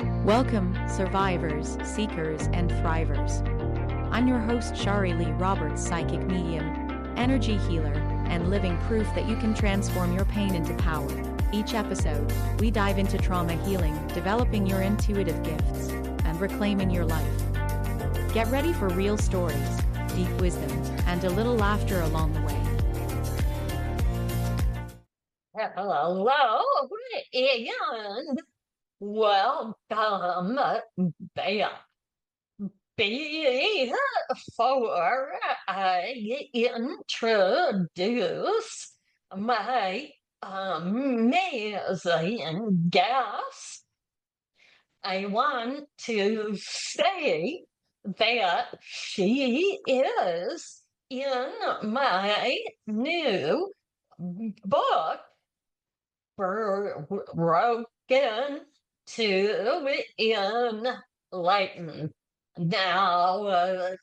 Welcome, survivors, seekers, and thrivers. I'm your host, Shari Leigh Roberts, psychic medium, energy healer, and living proof that you can transform your pain into power. Each episode, we dive into trauma healing, developing your intuitive gifts, and reclaiming your life. Get ready for real stories, deep wisdom, and a little laughter along the way. Hello, and welcome back. Before I introduce my amazing guest, I want to say that she is in my new book, Broken to Enlightened. Now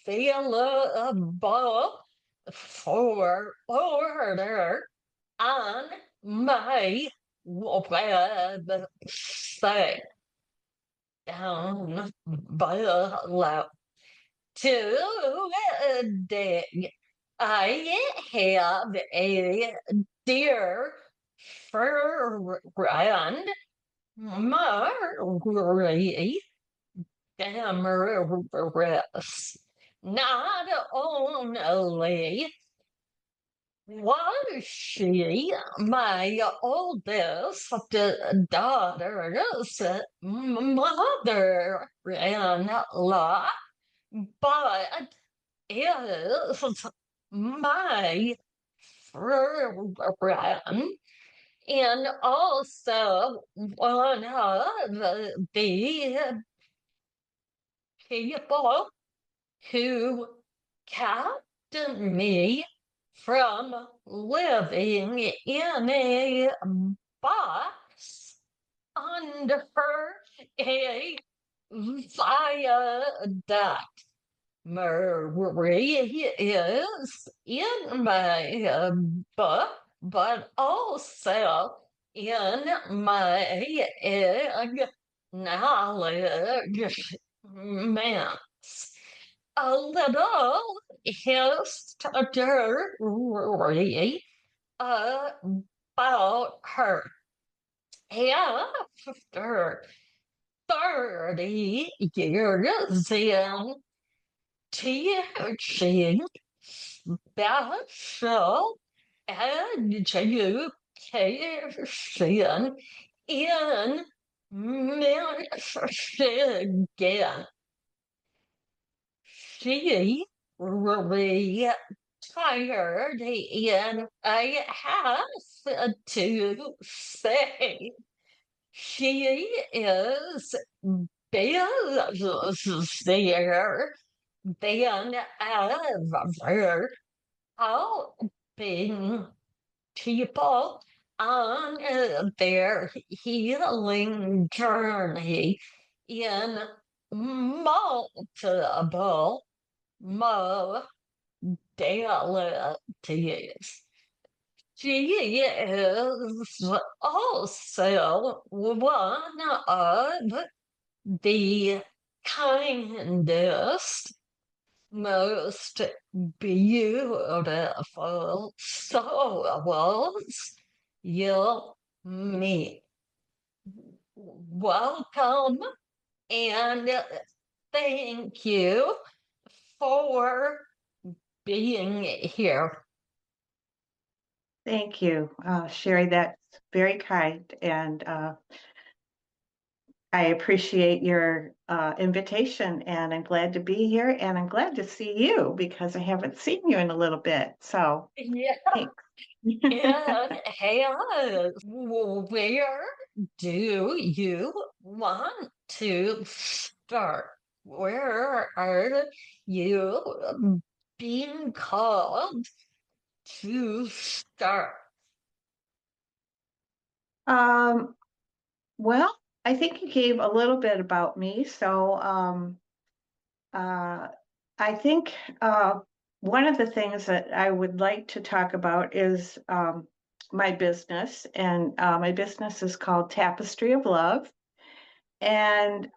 available for order on my website down below. Today, I have a dear friend, Marie Demres. Not only was she my oldest daughter's mother-in-law, but is my friend, and also one of the people who kept me from living in a box under a viaduct. Marie is in my book, but also in my acknowledgments. A little history about her. After 30 years in teaching special education in Michigan, she retired, and I have to say she is busier than ever, helping people on their healing journey in multiple modalities. She is also one of the kindest, most beautiful souls you'll meet. Welcome, and thank you for being here. Thank you, Shari. That's very kind, and I appreciate your invitation, and I'm glad to be here, and I'm glad to see you because I haven't seen you in a little bit. So, Yeah. thanks. And hey, where do you want to start? Where are you being called to start? Well, I think you gave a little bit about me. So, I think one of the things that I would like to talk about is my business, and my business is called Tapestry of Love. And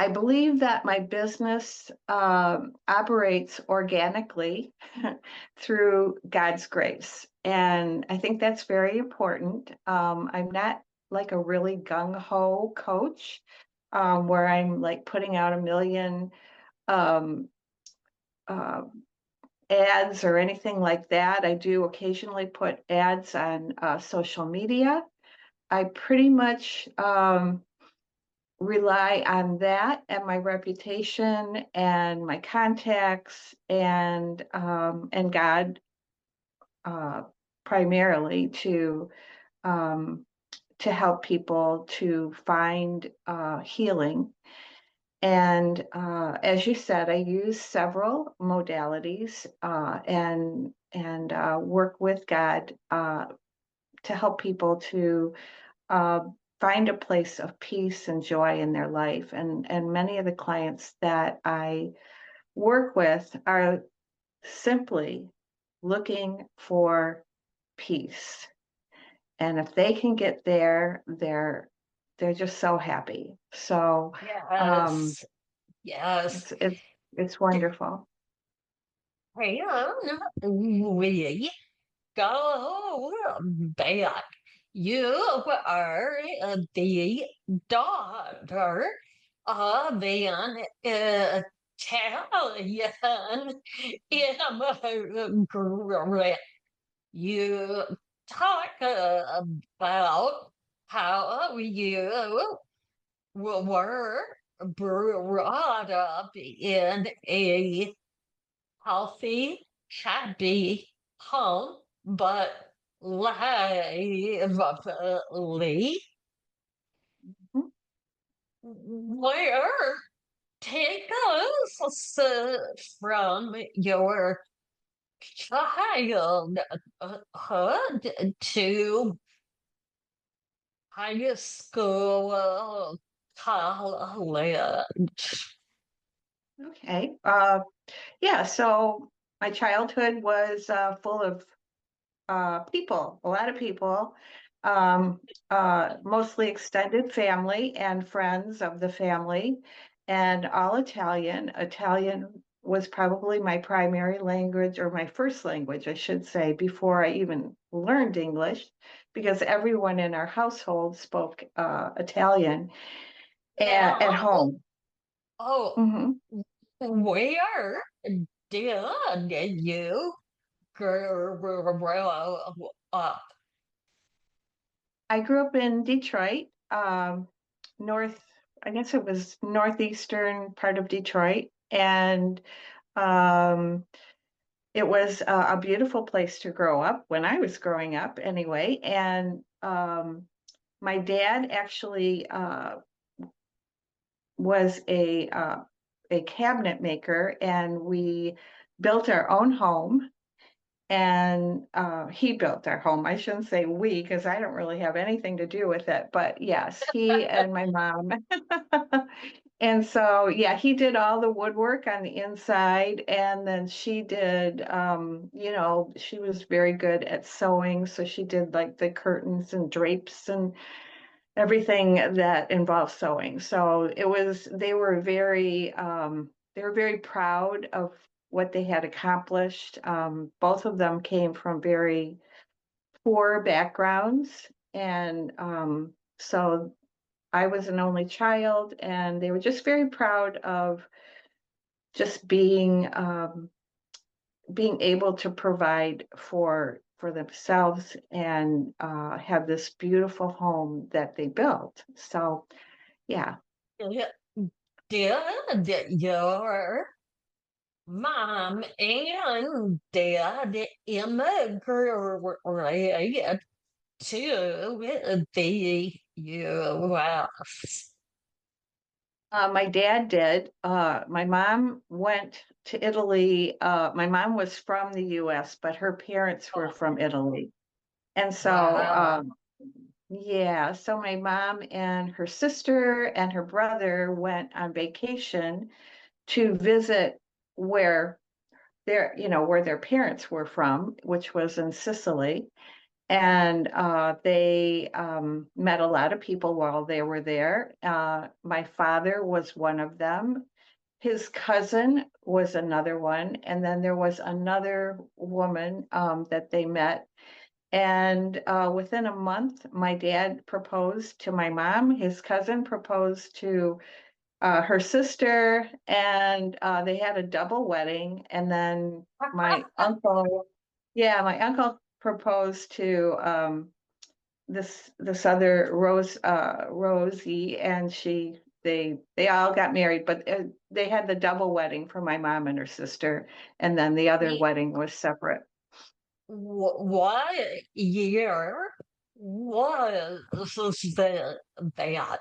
I believe that my business operates organically through God's grace. And I think that's very important. I'm not like a really gung-ho coach where I'm like putting out a million um, uh, ads or anything like that. I do occasionally put ads on social media. I pretty much rely on that and my reputation and my contacts and God primarily to help people to find healing. And as you said, I use several modalities and work with God to help people to uh, find a place of peace and joy in their life. And many of the clients that I work with are simply looking for peace. And if they can get there, they're just so happy. So Yes. Yes. it's wonderful. And we go back. You are the daughter of an Italian immigrant. You talk about how you were brought up in a healthy, happy home, but lively. Mhm. Where take us from your childhood to high school, college. Okay. Yeah, so my childhood was full of people, a lot of people, um, mostly extended family and friends of the family, and all Italian. Italian was probably my primary language, or my first language, I should say, before I even learned English, because everyone in our household spoke Italian at Now, home. oh, Mhm. where did you grow up? I grew up in Detroit, north, I guess it was northeastern part of Detroit. And um, it was a beautiful place to grow up when I was growing up anyway. And my dad actually was a cabinet maker, and we built our own home. And he built our home. I shouldn't say we, because I don't really have anything to do with it. But yes, he and my mom. And so, yeah, he did all the woodwork on the inside. And then she did, she was very good at sewing. So she did like the curtains and drapes and everything that involves sewing. So they were very proud of what they had accomplished. Both of them came from very poor backgrounds. And so I was an only child, and they were just very proud of just being able to provide for themselves and have this beautiful home that they built. So yeah. Did your mom and dad immigrate to the US? My dad did. My mom went to Italy. My mom was from the US, but her parents were Oh, from Italy. And so, wow. yeah, so my mom and her sister and her brother went on vacation to visit where where their parents were from, which was in Sicily. And they met a lot of people while they were there. My father was one of them. His cousin was another one. And then there was another woman that they met. And within a month, my dad proposed to my mom. His cousin proposed to her sister, and they had a double wedding. And then my uncle, yeah, my uncle proposed to this other Rosie, and they all got married, but they had the double wedding for my mom and her sister, and then the other wedding was separate. What year was that?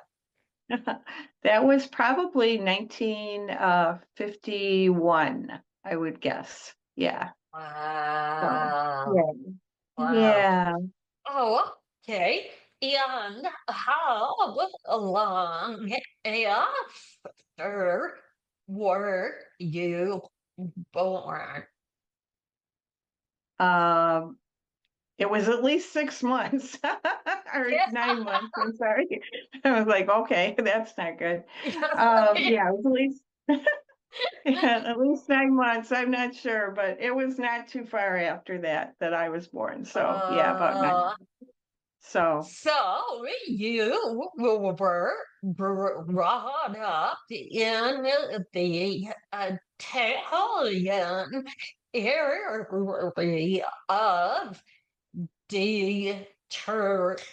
That was probably 1951, I would guess. Yeah. So, Wow. yeah. Wow. Yeah. Oh, okay. And how long after were you born? Um, it was at least 6 months or Yeah. 9 months. I'm sorry. I was like, okay, that's not good. Yeah, it was yeah, at least 9 months. I'm not sure, but it was not too far after that I was born. So yeah, about nine. Uh, So so you were brought up in the Italian area of Detroit.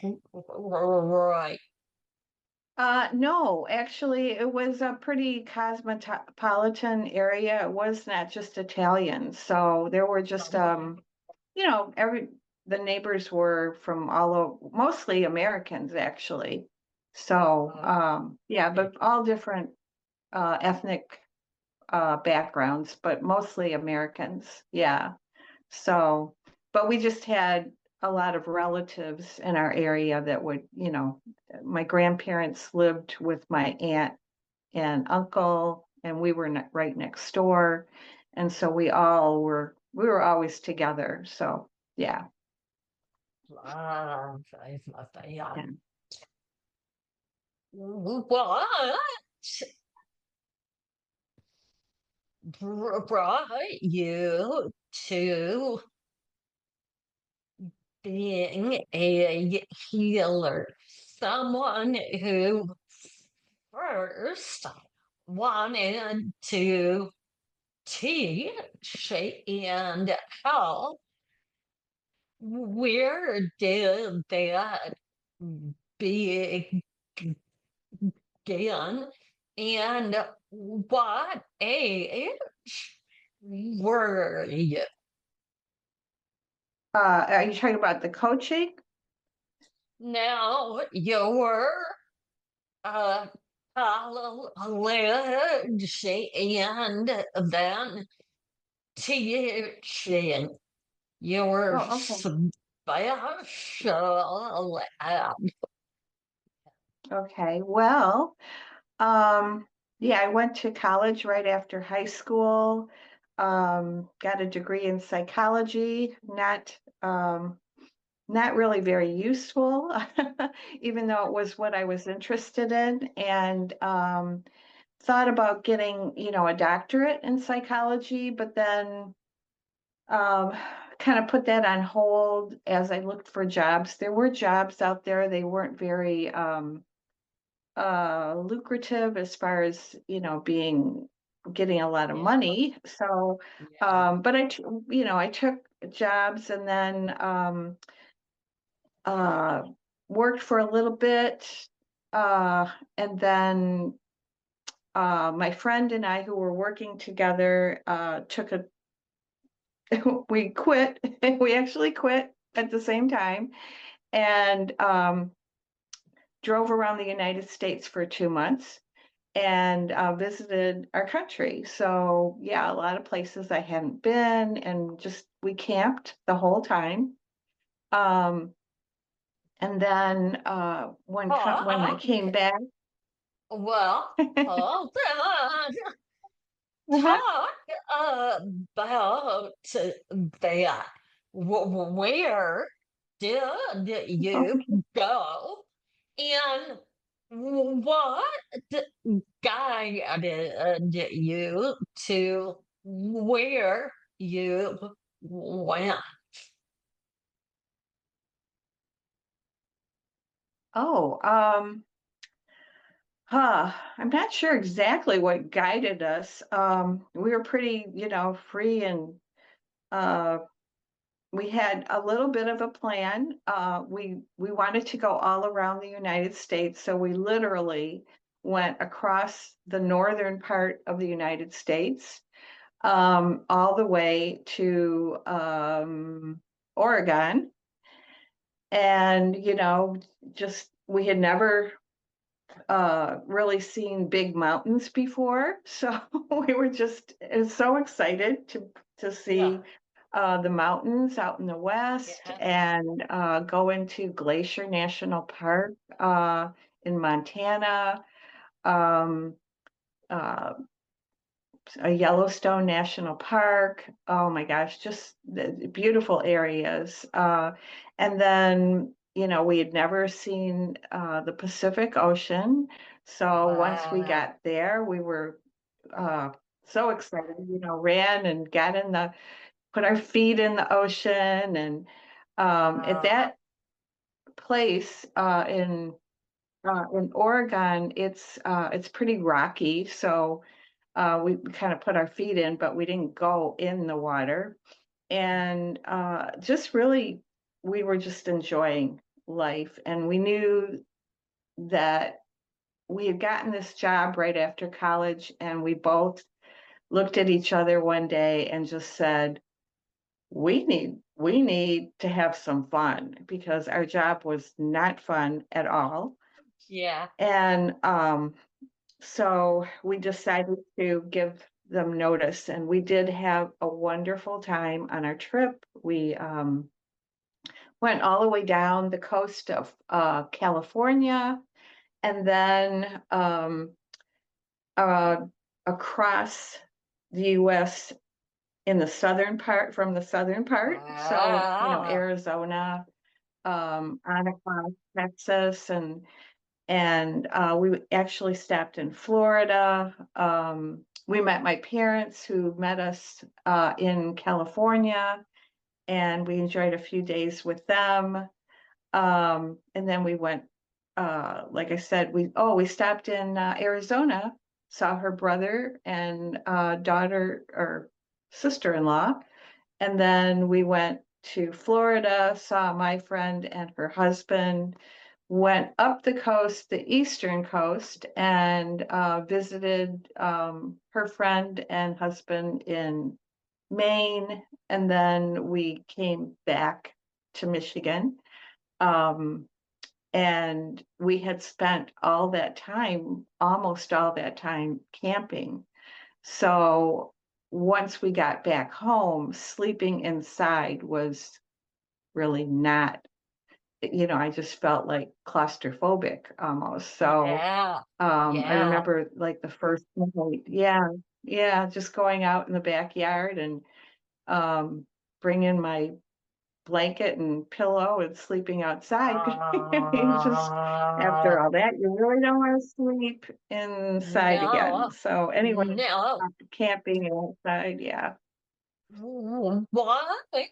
no, actually, it was a pretty cosmopolitan area. It was not just Italian. So there were just every the neighbors were from all over, mostly Americans actually. So yeah, but all different ethnic backgrounds, but mostly Americans. Yeah. So, but we just had a lot of relatives in our area that would, my grandparents lived with my aunt and uncle, and we were right next door. And so we were always together. So, yeah. Yeah. What brought you to being a healer? Someone who first wanted to teach and help. Where did that begin? And what age were you? Are you talking about the coaching? Now you're uh, college and then teaching your Oh, okay. special ed. Okay. Well, yeah, I went to college right after high school. Got a degree in psychology, not really very useful, even though it was what I was interested in, and thought about getting, a doctorate in psychology, but then um, kind of put that on hold as I looked for jobs. There were jobs out there. They weren't very lucrative as far as, being getting a lot of Yeah, money. So, yeah. but I took jobs, and then uh, worked for a little bit. And then my friend and I, who were working together, we quit. We actually quit at the same time, and drove around the United States for 2 months and visited our country. So yeah, a lot of places I hadn't been, and just we camped the whole time. Um, and then when I came Okay. back, Well, hold on. uh-huh. Talk about that. Where? did you go? And what guided you to where you went? Oh, I'm not sure exactly what guided us. We were pretty, free and uh, we had a little bit of a plan. We wanted to go all around the United States, so we literally went across the northern part of the United States, all the way to Oregon. And, just we had never really seen big mountains before. So we were just so excited to Yeah, see the mountains out in the west yeah. and go into Glacier National Park in Montana, um, uh, a Yellowstone National Park. Oh my gosh, just the beautiful areas. And then, we had never seen the Pacific Ocean. So once we Wow. got there, we were uh, so excited, ran and put our feet in the ocean. And at Uh, that place in Oregon, it's pretty rocky. So we kind of put our feet in, but we didn't go in the water. And just really, we were just enjoying life. And we knew that we had gotten this job right after college, and we both looked at each other one day and just said, we need to have some fun because our job was not fun at all. yeah. And so we decided to give them notice, and we did have a wonderful time on our trip. We went all the way down the coast of California, and then uh, across the U.S. in the southern part, from the southern part. So, Wow. Arizona, on across Texas, and we actually stopped in Florida. We met my parents who met us in California, and we enjoyed a few days with them. And then we went, like I said, we stopped in Arizona, saw her brother and daughter or sister-in-law, and then we went to Florida, saw my friend and her husband, went up the coast, the eastern coast, and visited her friend and husband in Maine. And then we came back to Michigan. Um, and we had spent all that time, almost all that time, camping. So once we got back home, sleeping inside was really not, I just felt like claustrophobic almost. So Yeah. I Yeah. remember like the first night, yeah, yeah, just going out in the backyard and um, bringing my blanket and pillow and sleeping outside. You just, after all that, you really don't want to sleep inside again. No. So anyway, No. camping outside, yeah. What would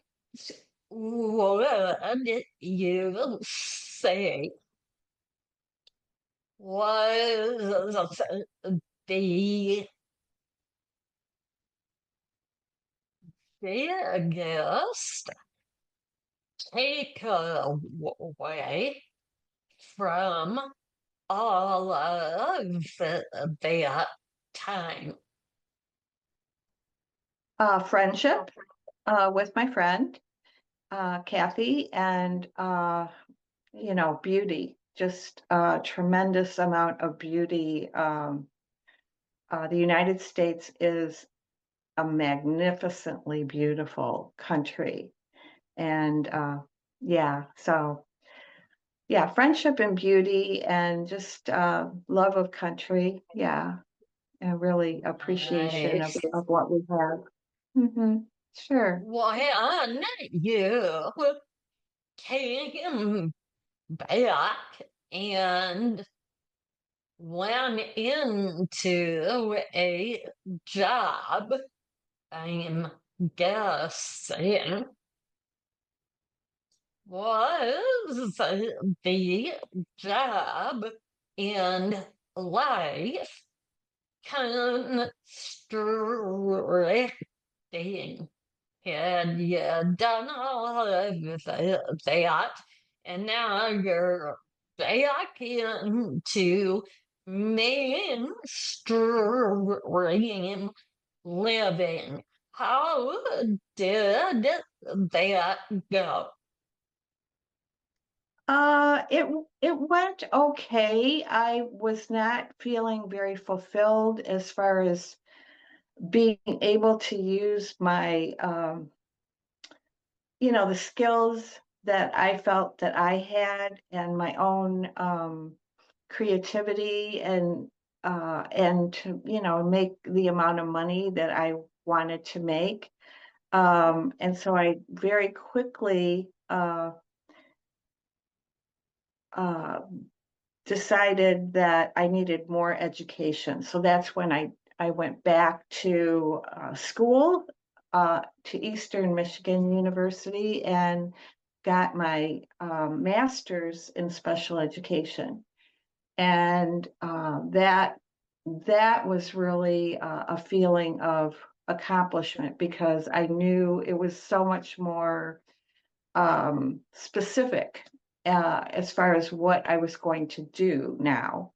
you say was the biggest takeaway from all of that time? Friendship with my friend, Kathy, and beauty, just a tremendous amount of beauty. The United States is a magnificently beautiful country. And yeah, so yeah, friendship and beauty and just love of country. Yeah, and really appreciation Nice. of what we have. Sure. When you came back and went into a job, I'm guessing, was the job in life constricting. Had you done all of that, and now you're back into mainstream living. How did that go? It went okay. I was not feeling very fulfilled as far as being able to use my the skills that I felt that I had and my own creativity and to make the amount of money that I wanted to make. And so I very quickly uh, decided that I needed more education. So that's when I went back to school, to Eastern Michigan University, and got my master's in special education. And that was really a feeling of accomplishment, because I knew it was so much more specific as far as what I was going to do now.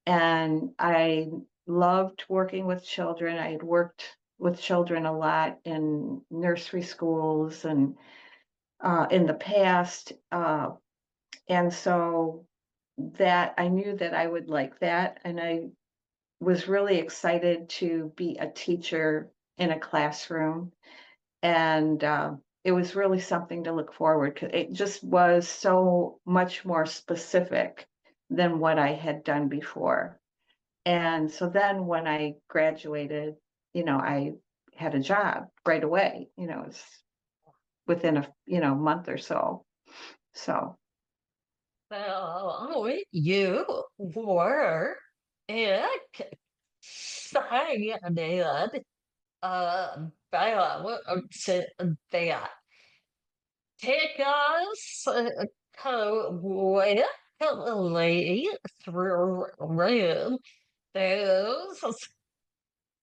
And I loved working with children. I had worked with children a lot in nursery schools and in the past. And so that I knew that I would like that. And I was really excited to be a teacher in a classroom. And it was really something to look forward to. It just was so much more specific than what I had done before. And so then when I graduated, I had a job right away, it's within a month or so. So So you were excited about that. Take us quickly through those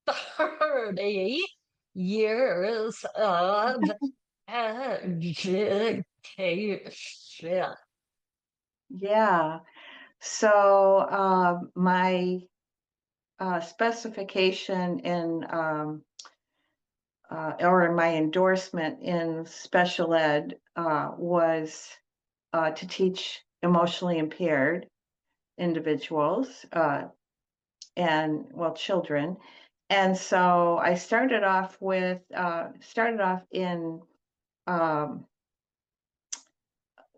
30 years of education. yeah. So my specification in or in my endorsement in special ed was to teach emotionally impaired individuals and children. And so I started off in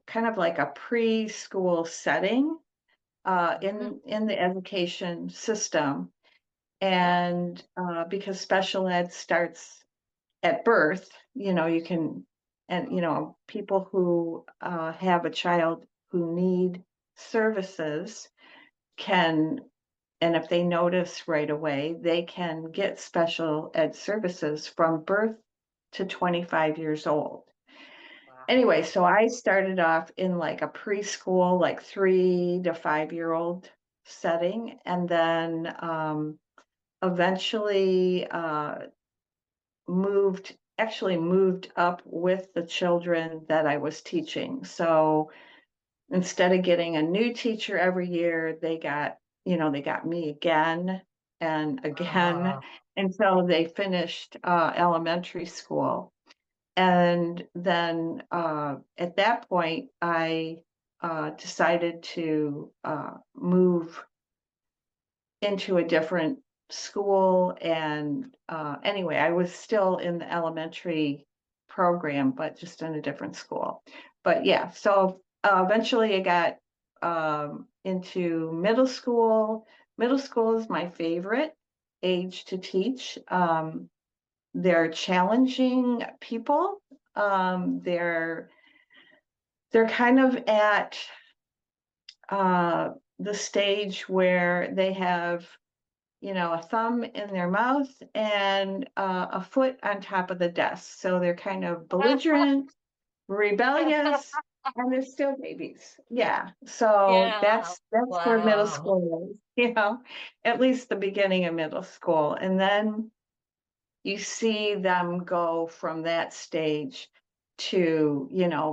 kind of like a preschool setting in the education system. And because special ed starts at birth, you can, and people who have a child who need services can, and if they notice right away, they can get special ed services from birth to 25 years old. Anyway, so I started off in like a preschool, like 3 to 5-year-old setting, and then eventually moved up with the children that I was teaching. So instead of getting a new teacher every year, they got me again and again until they finished elementary school. And then at that point, I decided to move into a different school. And anyway, I was still in the elementary program, but just in a different school. But yeah, so eventually I got into middle school. Middle school is my favorite age to teach. They're challenging people. They're they're kind of at the stage where they have, a thumb in their mouth and a foot on top of the desk. So they're kind of belligerent, rebellious, and they're still babies. Yeah. So Yeah. that's where middle Wow. school is, at least the beginning of middle school. And then you see them go from that stage to,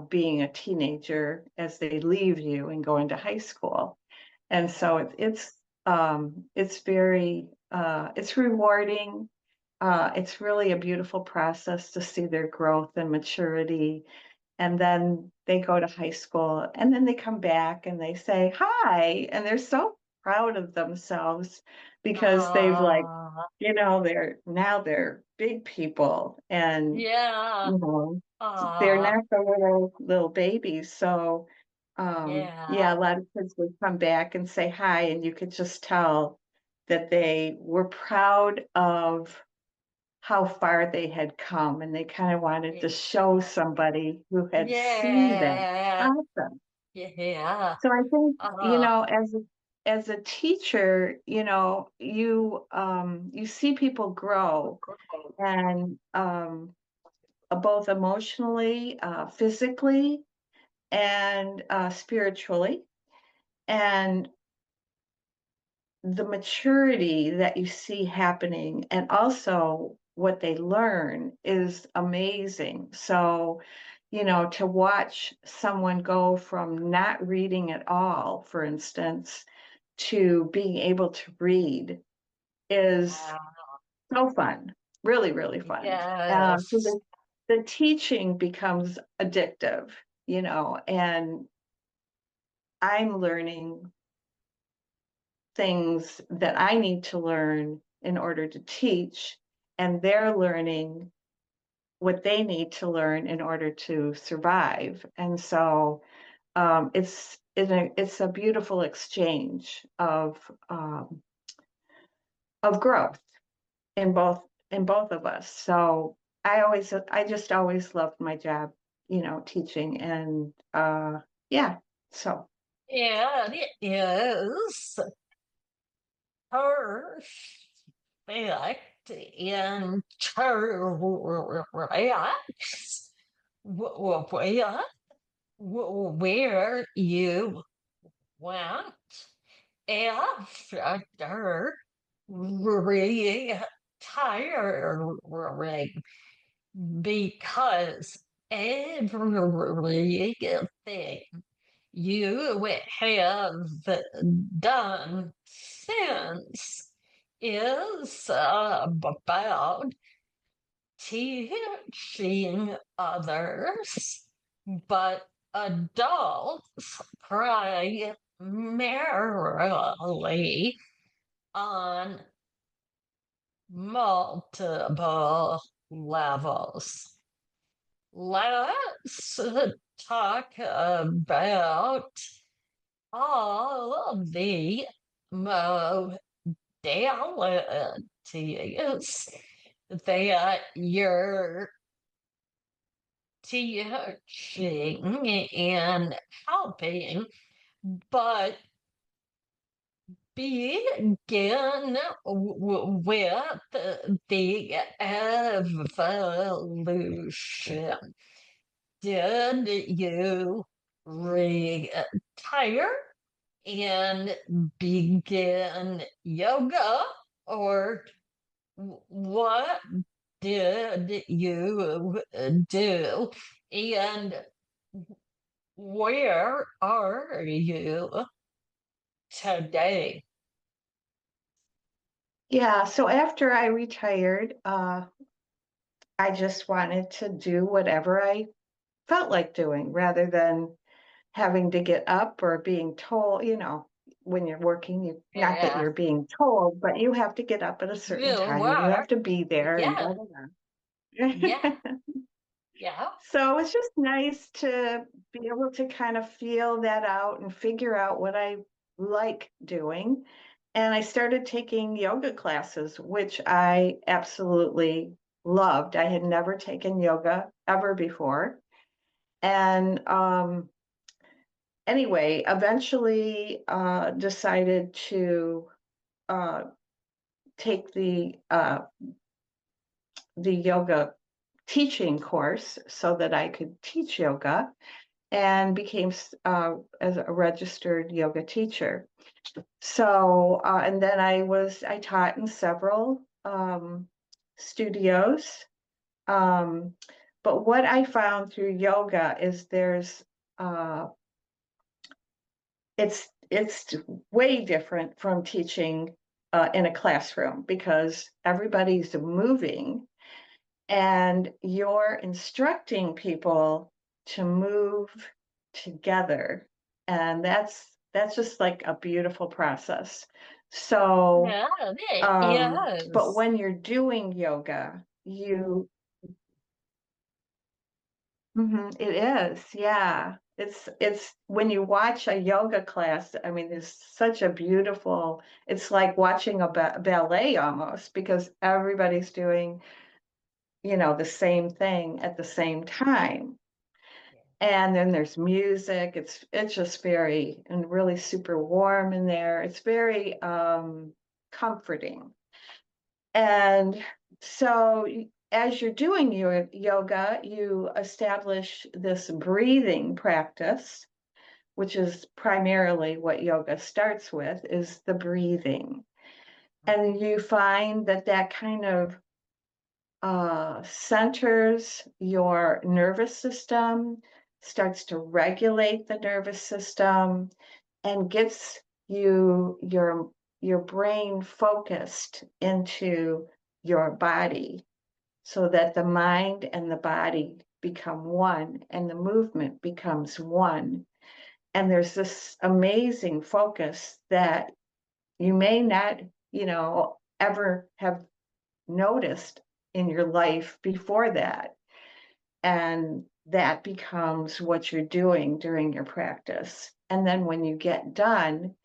being a teenager as they leave you and go into high school. And so it's very it's rewarding. It's really a beautiful process to see their growth and maturity. And then they go to high school and then they come back and they say hi, and they're so proud of themselves because they've like, Uh, they're big people, and yeah. you know they're Uh, not the little babies. So yeah, yeah. a lot of kids would come back and say hi, and you could just tell that they were proud of how far they had come, and they kind of wanted to show somebody who had seen them. Yeah. Awesome. Yeah. So I think, Uh, as a teacher, you see people grow, and both emotionally, physically, and spiritually. And the maturity that you see happening and also what they learn is amazing. So, to watch someone go from not reading at all, for instance, to being able to read is so fun. Really, really fun. So yes. the teaching becomes addictive, and I'm learning things that I need to learn in order to teach, and they're learning what they need to learn in order to survive. And so it's a beautiful exchange of growth in both of us. So I just always loved my job, teaching, and yeah. So Yeah, it is perfect in terms where you went after retiring, because everything you have done since is about teaching others, but adults primarily on multiple levels. Let's talk about all of the modalities that you're teaching and helping, but begin with the evolution. Did you retire and begin yoga, or what did you do? And where are you today? yeah, so after I retired, I just wanted to do whatever I felt like doing rather than having to get up or being told, when you're working, not that Yeah, you're being told, but you have to get up at a certain you time and you were. have to be there and Yeah, blah, blah, yeah, blah. yeah, So it's just nice to be able to kind of feel that out and figure out what I like doing. And I started taking yoga classes, which I absolutely loved. I had never taken yoga ever before. And anyway, eventually decided to take the yoga teaching course so that I could teach yoga, and became as a registered yoga teacher. So, and then I taught in several studios. But what I found through yoga is it's way different from teaching in a classroom, because everybody's moving and you're instructing people to move together, and that's just like a beautiful process. So Yeah, but yes. when you're doing yoga, it is, yeah. It's when you watch a yoga class, I mean, there's such a beautiful, it's like watching a ballet almost, because everybody's doing, the same thing at the same time. And then there's music. It's just very, and really super warm in there. It's very comforting. And so as you're doing your yoga, you establish this breathing practice, which is primarily what yoga starts with, is the breathing. And you find that that kind of centers your nervous system, starts to regulate the nervous system, and gets your brain focused into your body, so that the mind and the body become one and the movement becomes one. And there's this amazing focus that you may not, ever have noticed in your life before that. And that becomes what you're doing during your practice. And then when you get done,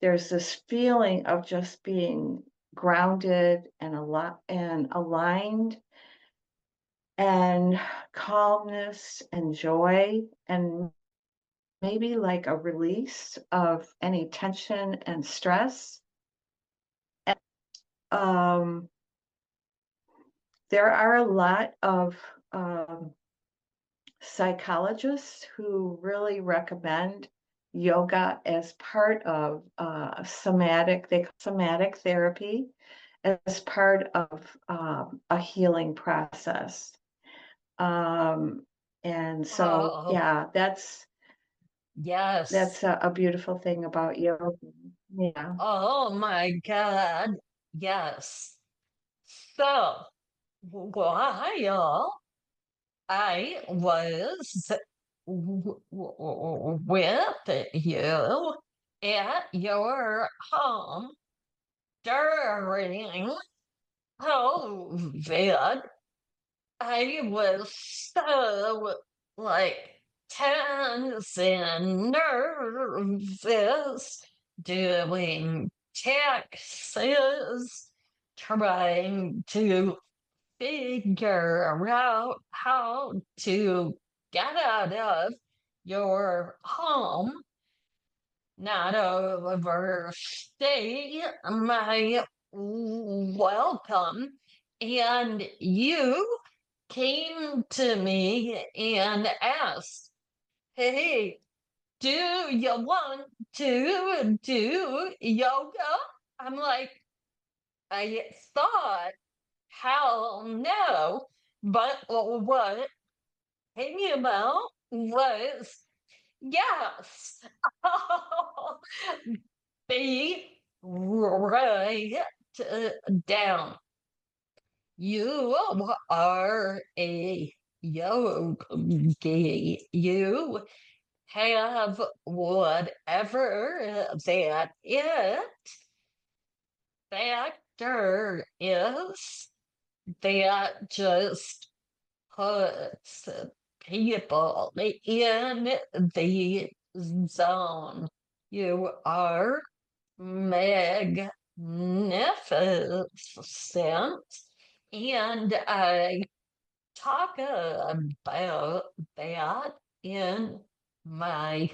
there's this feeling of just being grounded and aligned, and calmness and joy, and maybe like a release of any tension and stress. And, there are a lot of psychologists who really recommend yoga as part of somatic therapy, as part of a healing process. And so, Oh, yeah, that's yes. a beautiful thing about yoga. Yeah. Oh my God. Yes. So, while I was with you at your home during COVID, I was so like tense and nervous doing taxes, trying to figure out how to get out of your home, not overstay my welcome. And you came to me and asked, "Hey, do you want to do yoga?" I'm like, I thought, hell no. But what came out was yes. Be right down. You are a yogi. You have whatever that factor is that just puts people in the zone. You are magnificent. And I talk about that in my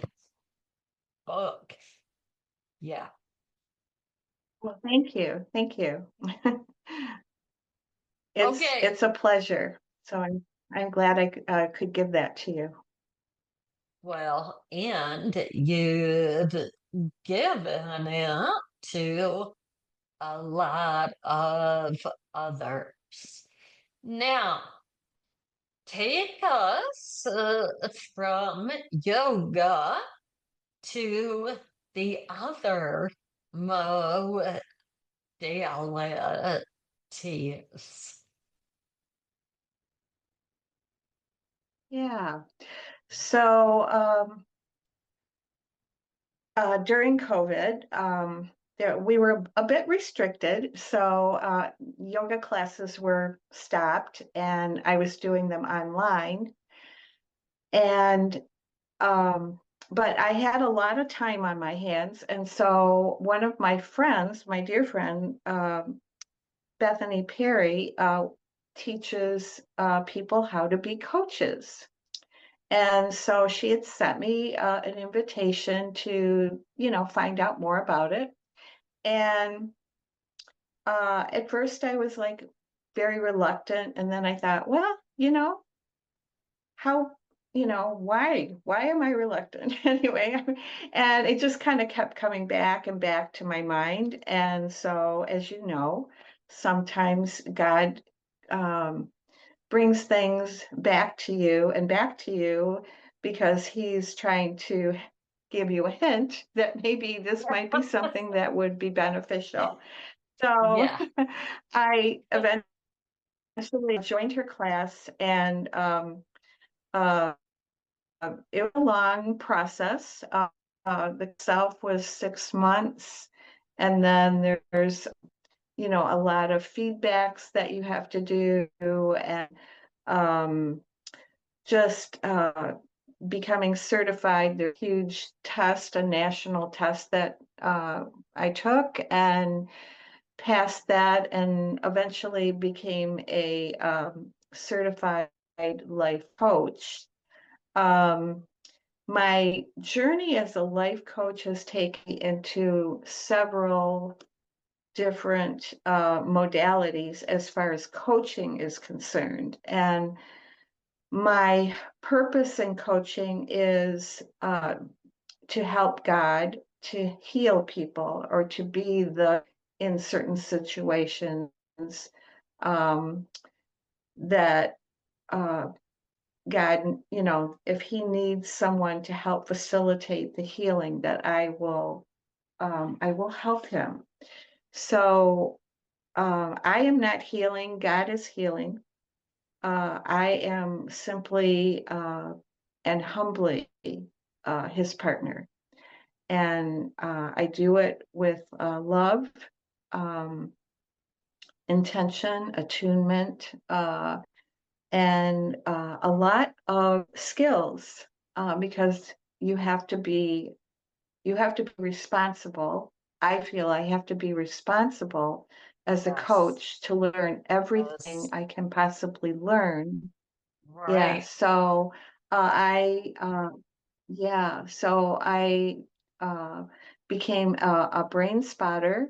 book. Yeah. Well, thank you. Thank you. Okay. It's a pleasure. So I'm glad I could give that to you. Well, and you've given it to a lot of others. Now, take us from yoga to the other modalities. Yeah. So during COVID, we were a bit restricted. So yoga classes were stopped and I was doing them online. And but I had a lot of time on my hands. And so one of my friends, my dear friend, Bethany Perry, teaches people how to be coaches. And so she had sent me an invitation to, find out more about it. And at first I was like very reluctant. And then I thought, well, how, why am I reluctant anyway? And it just kind of kept coming back and back to my mind. And so, as you know, sometimes God brings things back to you and back to you because he's trying to give you a hint that maybe this might be something that would be beneficial. So Yeah. I eventually joined her class, and uh, it was a long process. The self was 6 months, and then there's a lot of feedbacks that you have to do, and um, just becoming certified. There's a huge test, a national test that I took and passed that, and eventually became a certified life coach. Um, my journey as a life coach has taken me into several different modalities as far as coaching is concerned. And my purpose in coaching is to help God to heal people or to be in certain situations um, that God, if he needs someone to help facilitate the healing, that I will help him. So I am not healing, God is healing. I am simply and humbly his partner. And I do it with love, um, intention, attunement, and a lot of skills because you have to be responsible. I feel I have to be responsible as a Yes. coach to learn everything Yes. I can possibly learn. Yeah, Right. so I uh, became a brain spotter,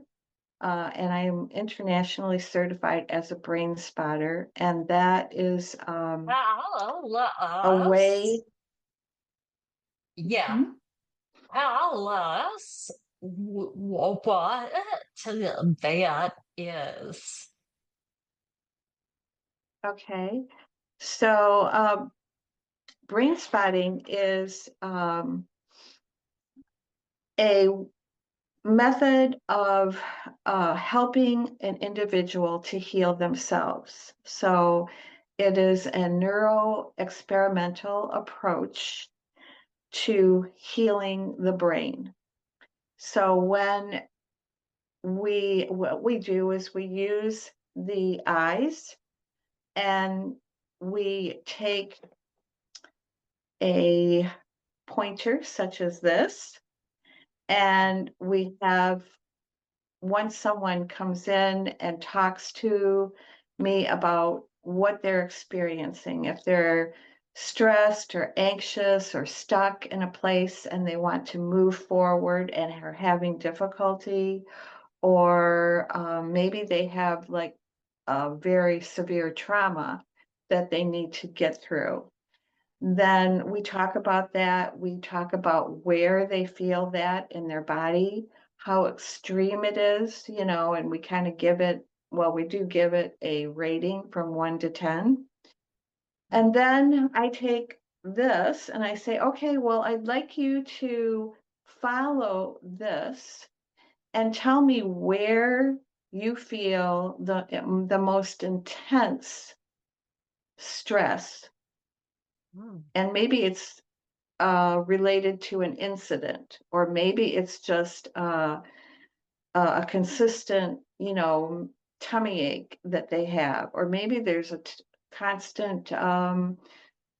and I am internationally certified as a brain spotter, and that is Tell a us. way. Yeah. Mhm. Tell us what that is. Okay, so brain spotting is a method of helping an individual to heal themselves. So it is a neuro experimental approach to healing the brain. So what we do is we use the eyes and we take a pointer such as this, and we have once someone comes in and talks to me about what they're experiencing, if they're stressed or anxious or stuck in a place and they want to move forward and are having difficulty, or maybe they have like a very severe trauma that they need to get through. Then we talk about that. We talk about where they feel that in their body, how extreme it is, and we kind of give it, well, we do give it a rating from 1 to 10. And then I take this and I say, okay, well, I'd like you to follow this and tell me where you feel the most intense stress. And maybe it's related to an incident, or maybe it's just a consistent, tummy ache that they have, or maybe there's a constant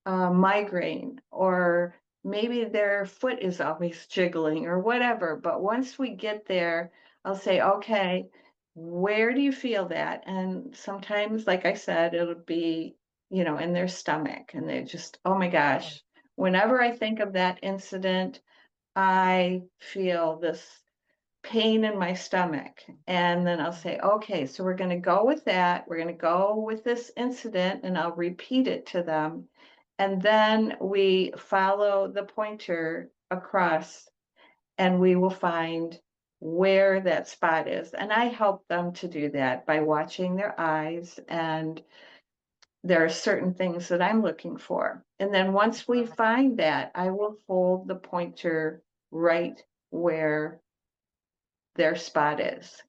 migraine, or maybe their foot is always jiggling or whatever. But once we get there, I'll say, okay, where do you feel that? And sometimes, like I said, it'll be, in their stomach, and they just, oh my gosh, whenever I think of that incident, I feel this pain in my stomach. And then I'll say, okay, so we're going to go with that. We're going to go with this incident, and I'll repeat it to them. And then we follow the pointer across and we will find where that spot is. And I help them to do that by watching their eyes, and there are certain things that I'm looking for. And then once we find that, I will hold the pointer right where their spot is.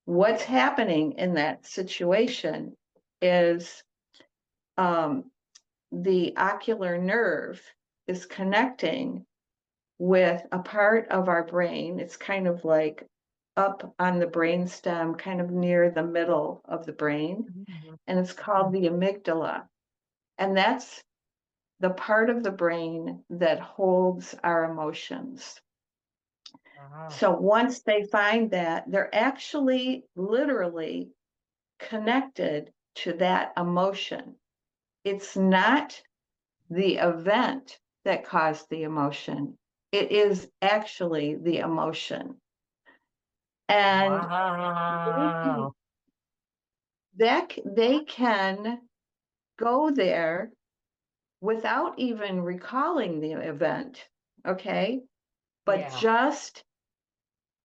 What's happening in that situation is the ocular nerve is connecting with a part of our brain. It's kind of like up on the brain stem, kind of near the middle of the brain, and it's called the amygdala. And that's the part of the brain that holds our emotions. So once they find that, they're actually literally connected to that emotion. It's not the event that caused the emotion. It is actually the emotion. And Wow. they can go there without even recalling the event, okay? But Yeah. just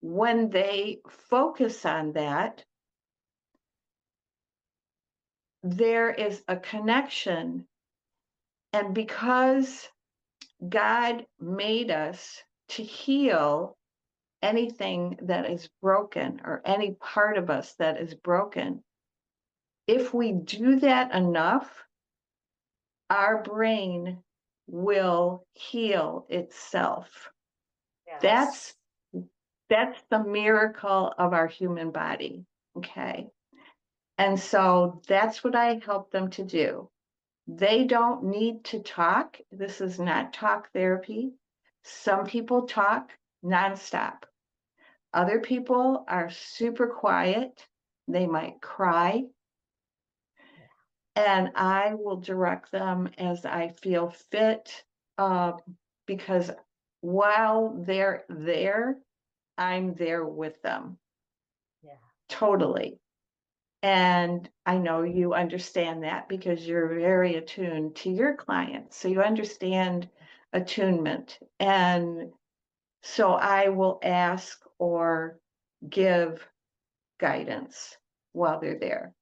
when they focus on that, there is a connection. And because God made us to heal anything that is broken, or any part of us that is broken, if we do that enough, our brain will heal itself. Yes. That's the miracle of our human body, okay? And so that's what I help them to do. They don't need to talk. This is not talk therapy. Some people talk nonstop. Other people are super quiet. They might cry. And I will direct them as I feel fit, because while they're there, I'm there with them. Yeah. Totally. And I know you understand that because you're very attuned to your clients. So you understand attunement. And so I will ask or give guidance while they're there.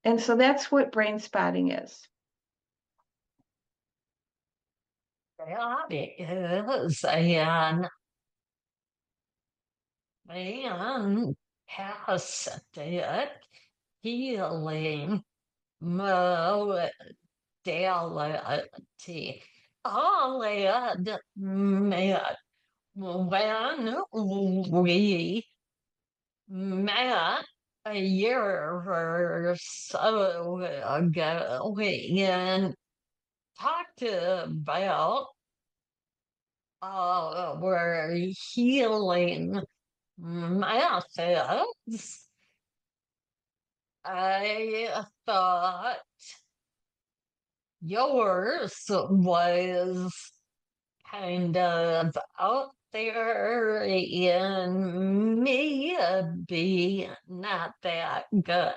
And so that's what brain spotting is. That is an fantastic healing modality. Only admit when we met a year or so ago and talked about our healing methods. I thought yours was kind of out there in maybe not that good.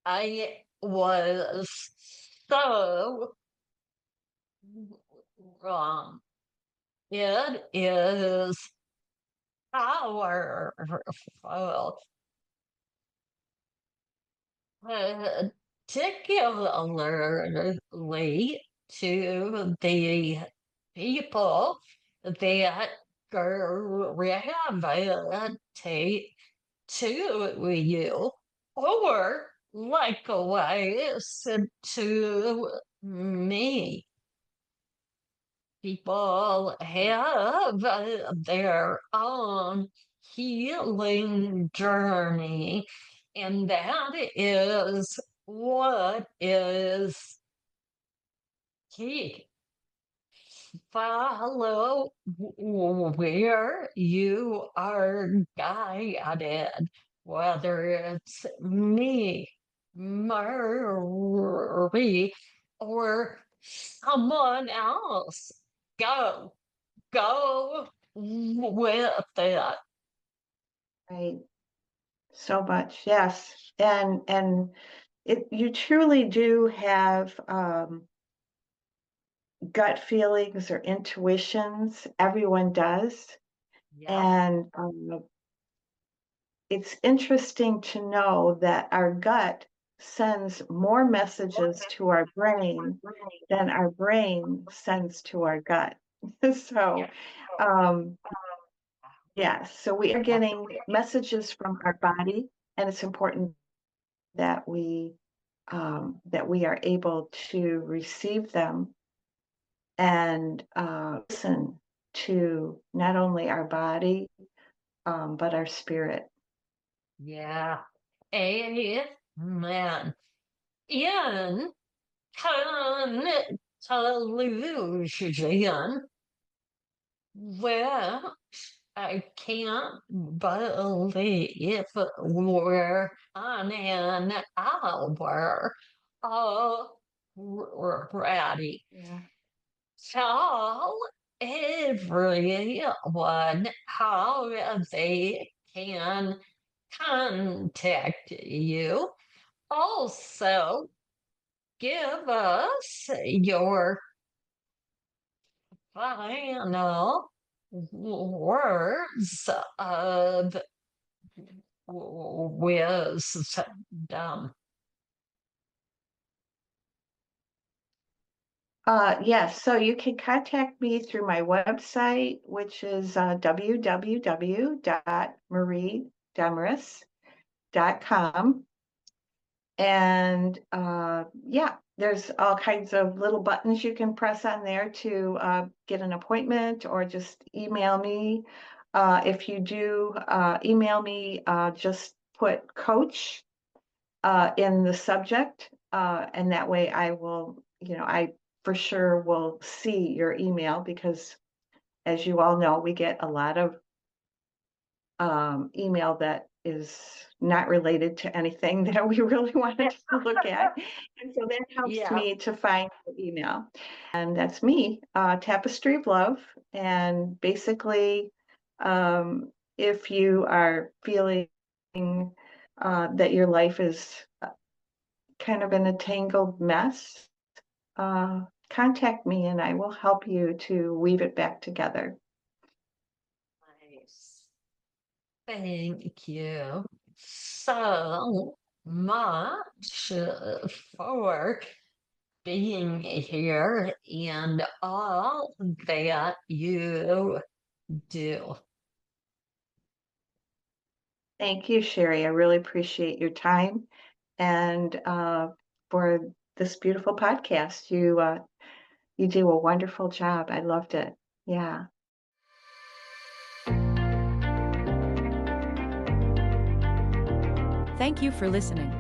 I was so wrong. It is powerful, particularly to the people that gravitate to you, or likewise to me. People have their own healing journey, and that is what is key. Follow where you are guided, whether it's me, Marie, or someone else. Go, go with it. Right. So much. Yes. And you truly do have gut feelings or intuitions. Everyone does. Yep. And it's interesting to know that our gut sends more messages to our brain than our brain sends to our gut. So, so we are getting messages from our body, and it's important that we are able to receive them and listen to not only our body but our spirit. Yeah. Amen. In conclusion, well, I can't believe we're on an hour already. Yeah. Tell everyone how they can contact you. Also, give us your final words of wisdom. Yes, so you can contact me through my website, which is www.mariedemres.com. And there's all kinds of little buttons you can press on there to get an appointment or just email me. If you do email me, just put coach in the subject, and that way I will, I for sure will see your email, because as you all know, we get a lot of email that is not related to anything that we really wanted to look at. And so that helps me to find the email. And that's me, Tapestry of Love. And basically, if you are feeling that your life is kind of in a tangled mess, contact me and I will help you to weave it back together. Nice. Thank you so much for being here and all that you do. Thank you, Shari. I really appreciate your time and for this beautiful podcast. You do a wonderful job. I loved it. Yeah. Thank you for listening.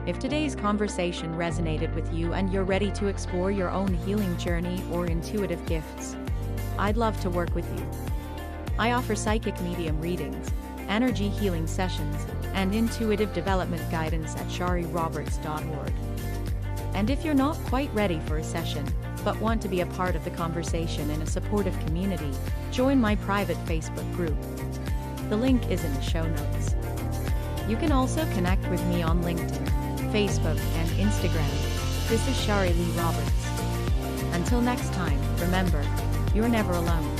If today's conversation resonated with you and you're ready to explore your own healing journey or intuitive gifts, I'd love to work with you. I offer psychic medium readings, energy healing sessions, and intuitive development guidance at shariroberts.org. And if you're not quite ready for a session, but want to be a part of the conversation in a supportive community, join my private Facebook group. The link is in the show notes. You can also connect with me on LinkedIn, Facebook, and Instagram. This is Shari Leigh Roberts. Until next time, remember, you're never alone.